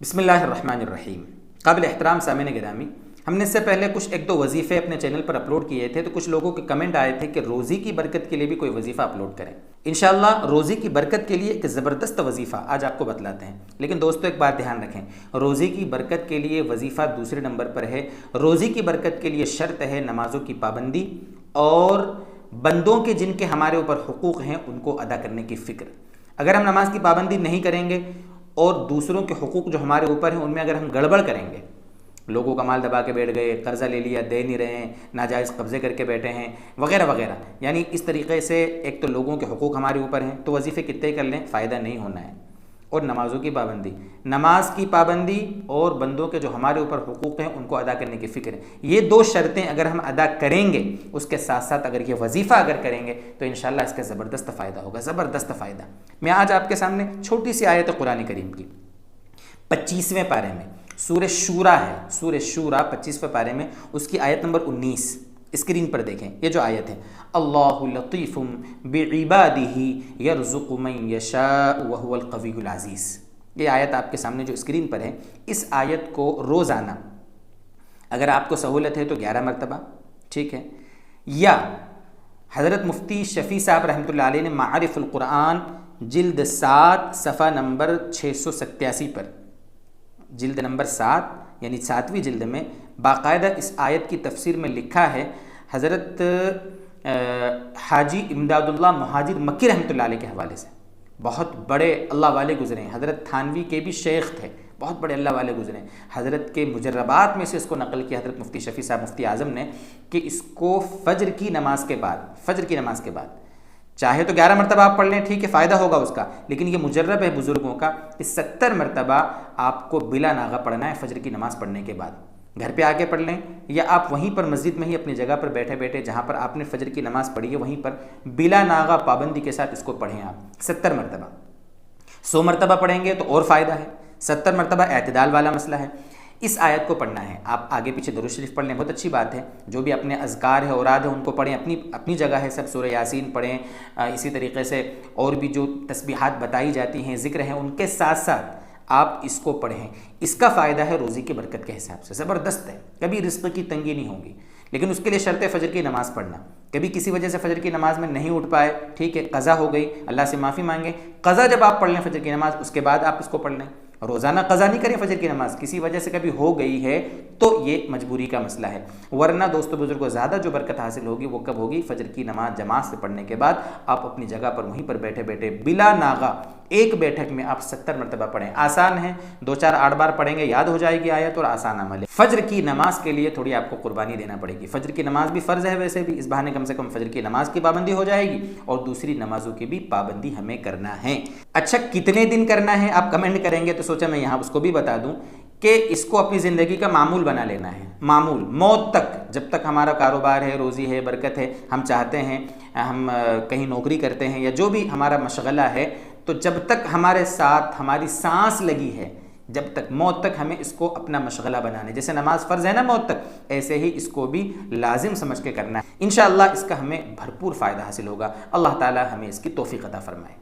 बिस्मिल्लाहिर्रहमानिर्रहीम। काबिल एहतराम सामीन गिरामी, हमने इससे पहले कुछ एक दो वजीफ़े अपने चैनल पर अपलोड किए थे, तो कुछ लोगों के कमेंट आए थे कि रोज़ी की बरकत के लिए भी कोई वजीफ़ा अपलोड करें। इंशाअल्लाह रोज़ी की बरकत के लिए एक ज़बरदस्त वजीफ़ा आज आपको बतलाते हैं। लेकिन दोस्तों एक बात ध्यान रखें, रोज़ी की बरकत के लिए वजीफ़ा दूसरे नंबर पर है। रोज़ी की बरकत के लिए शर्त है नमाज़ों की पाबंदी और बंदों के जिनके हमारे ऊपर हुकूक़ हैं उनको अदा करने की फ़िक्र। अगर हम नमाज की पाबंदी नहीं करेंगे और दूसरों के हुकूक जो हमारे ऊपर हैं उनमें अगर हम गड़बड़ करेंगे, लोगों का माल दबा के बैठ गए, कर्जा ले लिया, दे नहीं रहे हैं, नाजायज़ कब्ज़े करके बैठे हैं वगैरह वगैरह, यानी इस तरीके से एक तो लोगों के हुकूक हमारे ऊपर हैं तो वजीफ़े कितने कर लें फ़ायदा नहीं होना है। और नमाज़ों की पाबंदी, नमाज की पाबंदी और बंदों के जो हमारे ऊपर हुकूक हैं उनको अदा करने की फ़िक्र है। ये दो शर्तें अगर हम अदा करेंगे, उसके साथ साथ अगर ये वजीफ़ा अगर करेंगे तो इंशाअल्लाह इसका ज़बरदस्त फ़ायदा होगा, ज़बरदस्त फ़ायदा। मैं आज आपके सामने छोटी सी आयत कुरान करीम की 25वें पारे में, सूरह शूरा है, सूरह शूरा 25वें पारे में उसकी आयत नंबर 19 स्क्रीन पर देखें। ये जो आयत है, अल्लाहु लतीफ़ुम बिइबादिही यरज़ुक़ु मन यशाअ व हुवल क़वियुल अज़ीज़। ये आयत आपके सामने जो स्क्रीन पर है, इस आयत को रोज़ाना अगर आपको सहूलत है तो 11 मरतबा, ठीक है, या हज़रत मुफ्ती शफ़ी साहब रहमतुल्लाह अलैह ने मारिफ़ुल कुरान जिल्द 7 सफ़ा नंबर 687 पर, जिल्द नंबर 7 यानी 7वीं जिल्द में बाकायदा इस आयत की तफसीर में लिखा है। हज़रत हाजी इमदादुल्लाह मुहाजिर मक्की रहमतुल्लाह अलैह के हवाले से बहुत बड़े अल्लाह वाले गुज़रे हैं। हज़रत थानवी के भी शेख थे, बहुत बड़े अल्लाह वाले गुज़रे हैं। हज़रत के मुजर्रबात में से इसको नकल किया हज़रत मुफ्ती शफ़ी साहब मुफ्ती आज़म ने कि इसको फ़ज्र की नमाज के बाद, फ़ज्र की नमाज के बाद चाहे तो 11 मरतबा आप पढ़ लें, ठीक है, फ़ायदा होगा उसका, लेकिन ये मुजर्रब है बुज़ुर्गों का कि 70 मरतबा आपको बिला नागा पढ़ना है फ़ज्र की नमाज़ पढ़ने के बाद। घर पे आके पढ़ लें या आप वहीं पर मस्जिद में ही अपनी जगह पर बैठे बैठे जहाँ पर आपने फ़ज्र की नमाज़ पढ़ी है वहीं पर बिला नागा पाबंदी के साथ इसको पढ़ें आप 70 मरतबा। 100 मरतबा पढ़ेंगे तो और फ़ायदा है, 70 मरतबा एतदाल वाला मसला है। इस आयत को पढ़ना है, आप आगे पीछे दुरूद शरीफ पढ़ लें, बहुत अच्छी बात है। जो भी अपने अज़कार है, औराद है, उनको पढ़ें, अपनी अपनी जगह है, सब सूरह यासीन पढ़ें, इसी तरीके से और भी जो तस्बीहात बताई जाती हैं, ज़िक्र हैं, उनके साथ साथ आप इसको पढ़ें। इसका फ़ायदा है रोज़ी की बरकत के हिसाब से ज़बरदस्त है, कभी रिज़्क़ की तंगी नहीं होगी। लेकिन उसके लिए शर्त है फ़ज्र की नमाज़ पढ़ना। कभी किसी वजह से फ़ज्र की नमाज़ में नहीं उठ पाए, ठीक है, क़ज़ा हो गई, अल्लाह से माफ़ी मांगें। क़ज़ा जब आप पढ़ लें फ़ज्र की नमाज़, उसके बाद आप इसको पढ़ लें। रोज़ाना क़ज़ा नहीं करें फ़ज्र की नमाज़, किसी वजह से कभी हो गई है तो ये मजबूरी का मसला है। वरना दोस्तों बुजुर्गों, ज़्यादा जो बरकत हासिल होगी वो कब होगी? फ़ज्र की नमाज़ जमात से पढ़ने के बाद आप अपनी जगह पर वहीं पर बैठे बैठे बिला नागा एक बैठक में आप 70 मरतबा पढ़ें। आसान है, 2-4 8 बार पढ़ेंगे याद हो जाएगी आयत और आसान अमल है। फ़ज्र की नमाज के लिए थोड़ी आपको कुर्बानी देना पड़ेगी। फ़ज्र की नमाज भी फ़र्ज़ है, वैसे भी इस बहाने कम से कम फ़ज्र की नमाज की पाबंदी हो जाएगी और दूसरी नमाजों की भी पाबंदी हमें करना है। अच्छा, कितने दिन करना है आप कमेंट करेंगे तो सोचा मैं यहाँ उसको भी बता दूँ कि इसको अपनी ज़िंदगी का मामूल बना लेना है। मामूल मौत तक, जब तक हमारा कारोबार है, रोज़ी है, बरकत है, हम चाहते हैं, हम कहीं नौकरी करते हैं या जो भी हमारा मशगला है, तो जब तक हमारे साथ हमारी सांस लगी है, जब तक मौत तक हमें इसको अपना मशगला बनाना है। जैसे नमाज फ़र्ज़ है ना मौत तक, ऐसे ही इसको भी लाजिम समझ के करना है। इंशाअल्लाह इसका हमें भरपूर फ़ायदा हासिल होगा। अल्लाह ताला हमें इसकी तौफ़ीक़ अता फ़रमाए।